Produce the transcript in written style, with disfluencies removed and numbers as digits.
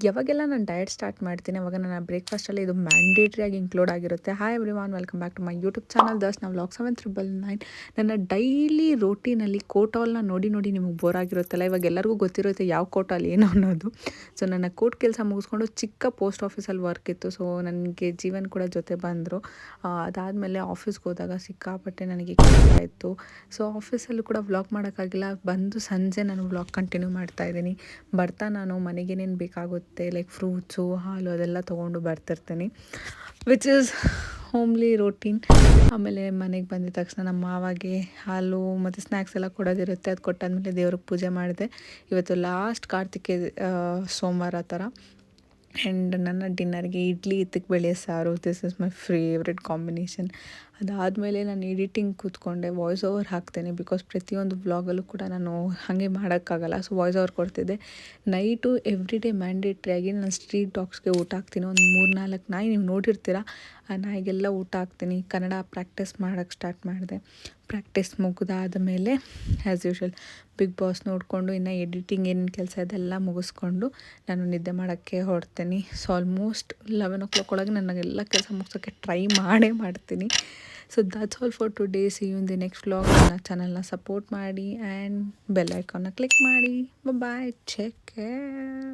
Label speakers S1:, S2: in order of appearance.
S1: ಯಾವಾಗೆಲ್ಲ ನಾನು diet start ಮಾಡ್ತೀನಿ ಅವಾಗ ನನ್ನ ಬ್ರೇಕ್ಫಾಸ್ಟಲ್ಲಿ ಇದು ಮ್ಯಾಂಡೇಟ್ರಿಯಾಗಿ ಇನ್ಕ್ಲೂಡ್ ಆಗಿರುತ್ತೆ. Hi everyone, welcome back to my YouTube channel Darshana vlog 7999. ನನ್ನ ಡೈಲಿ ರೋಟೀನಲ್ಲಿ ಕೋಟಾಲ್ನ ನೋಡಿ ನೋಡಿ ನಿಮಗೆ ಬೋರ್ ಆಗಿರುತ್ತಲ್ಲ, ಇವಾಗ ಎಲ್ಲರಿಗೂ ಗೊತ್ತಿರುತ್ತೆ ಯಾವ ಕೋಟಾಲ್ ಏನು ಅನ್ನೋದು. ಸೊ ನನ್ನ ಕೋರ್ಟ್ ಕೆಲಸ ಮುಗಿಸ್ಕೊಂಡು ಚಿಕ್ಕ ಪೋಸ್ಟ್ ಆಫೀಸಲ್ಲಿ ವರ್ಕ್ ಇತ್ತು. ಸೊ ನನಗೆ ಜೀವನ್ ಕೂಡ ಜೊತೆ ಬಂದರು. ಅದಾದಮೇಲೆ ಆಫೀಸ್ಗೆ ಹೋದಾಗ ಸಿಕ್ಕಾಪಟ್ಟೆ ನನಗೆ ಕೆಲಸ ಇತ್ತು. ಸೊ ಆಫೀಸಲ್ಲೂ ಕೂಡ ವ್ಲಾಗ್ ಮಾಡೋಕ್ಕಾಗಿಲ್ಲ. ಬಂದು ಸಂಜೆ ನಾನು ವ್ಲಾಗ್ ಕಂಟಿನ್ಯೂ ಮಾಡ್ತಾಯಿದ್ದೀನಿ. ಬರ್ತಾ ನಾನು ಮನೆಗೇನೇನು ಬೇಕಾಗುತ್ತೆ ಲೈಕ್ ಫ್ರೂಟ್ಸು, ಹಾಲು ಅದೆಲ್ಲ ತೊಗೊಂಡು ಬರ್ತಿರ್ತೀನಿ, ವಿಚ್ ಈಸ್ ಹೋಮ್ಲಿ ರೋಟೀನ್. ಆಮೇಲೆ ಮನೆಗೆ ಬಂದಿದ ತಕ್ಷಣ ನಮ್ಮ ಮಾವಾಗೆ ಹಾಲು ಮತ್ತು ಸ್ನ್ಯಾಕ್ಸ್ ಎಲ್ಲ ಕೊಡೋದಿರುತ್ತೆ. ಅದು ಕೊಟ್ಟಾದಮೇಲೆ ದೇವ್ರಿಗೆ ಪೂಜೆ ಮಾಡಿದೆ. ಇವತ್ತು ಲಾಸ್ಟ್ ಕಾರ್ತಿಕೆ ಸೋಮವಾರ ಥರ. ಆ್ಯಂಡ್ ನನ್ನ ಡಿನ್ನರ್ಗೆ ಇಡ್ಲಿ, ಇತ್ತಕ್ಕೆ ಬೇಳೆ ಸಾರು. This is my favourite combination. ಅದಾದಮೇಲೆ ನಾನು ಎಡಿಟಿಂಗ್ ಕೂತ್ಕೊಂಡೆ, ವಾಯ್ಸ್ ಓವರ್ ಹಾಕ್ತೇನೆ. ಬಿಕಾಸ್ ಪ್ರತಿಯೊಂದು ವ್ಲಾಗಲ್ಲೂ ಕೂಡ ನಾನು ಹಾಗೆ ಮಾಡೋಕ್ಕಾಗಲ್ಲ. ಸೊ ವಾಯ್ಸ್ ಓವರ್ ಕೊಡ್ತಿದ್ದೆ. ನೈಟು ಎವ್ರಿ ಡೇ ಮ್ಯಾಂಡೇಟ್ರಿಯಾಗಿ ನಾನು ಸ್ಟ್ರೀಟ್ ಡಾಗ್ಸ್ಗೆ ಊಟ ಹಾಕ್ತೀನಿ. ಒಂದು 3-4 ನಾಯಿ ನೀವು ನೋಡಿರ್ತೀರ. ಆ ನಾಯಿಗೆಲ್ಲ ಊಟ ಹಾಕ್ತೀನಿ. ಕನ್ನಡ ಪ್ರಾಕ್ಟೀಸ್ ಮಾಡೋಕ್ಕೆ ಸ್ಟಾರ್ಟ್ ಮಾಡಿದೆ. ಪ್ರಾಕ್ಟೀಸ್ ಮುಗಿದಾದ ಮೇಲೆ ಆ್ಯಸ್ ಯೂಶ್ವಲ್ ಬಿಗ್ ಬಾಸ್ ನೋಡಿಕೊಂಡು ಇನ್ನು ಎಡಿಟಿಂಗ್ ಏನೇನು ಕೆಲಸ ಇದೆಲ್ಲ ಮುಗಿಸ್ಕೊಂಡು ನಾನು ನಿದ್ದೆ ಮಾಡೋಕ್ಕೆ ಹೊರಡ್ತೀನಿ. ಸೊ ಆಲ್ಮೋಸ್ಟ್ 11 o'clock ಒಳಗೆ ನನಗೆಲ್ಲ ಕೆಲಸ ಮುಗಿಸೋಕ್ಕೆ ಟ್ರೈ ಮಾಡ್ತೀನಿ. So that's all for today. See you in the next vlog. ನನ್ನ ಚಾನಲ್ನ ಸಪೋರ್ಟ್ ಮಾಡಿ ಆ್ಯಂಡ್ ಬೆಲ್ ಐಕಾನ್ನ ಕ್ಲಿಕ್ ಮಾಡಿ. Bye, take care.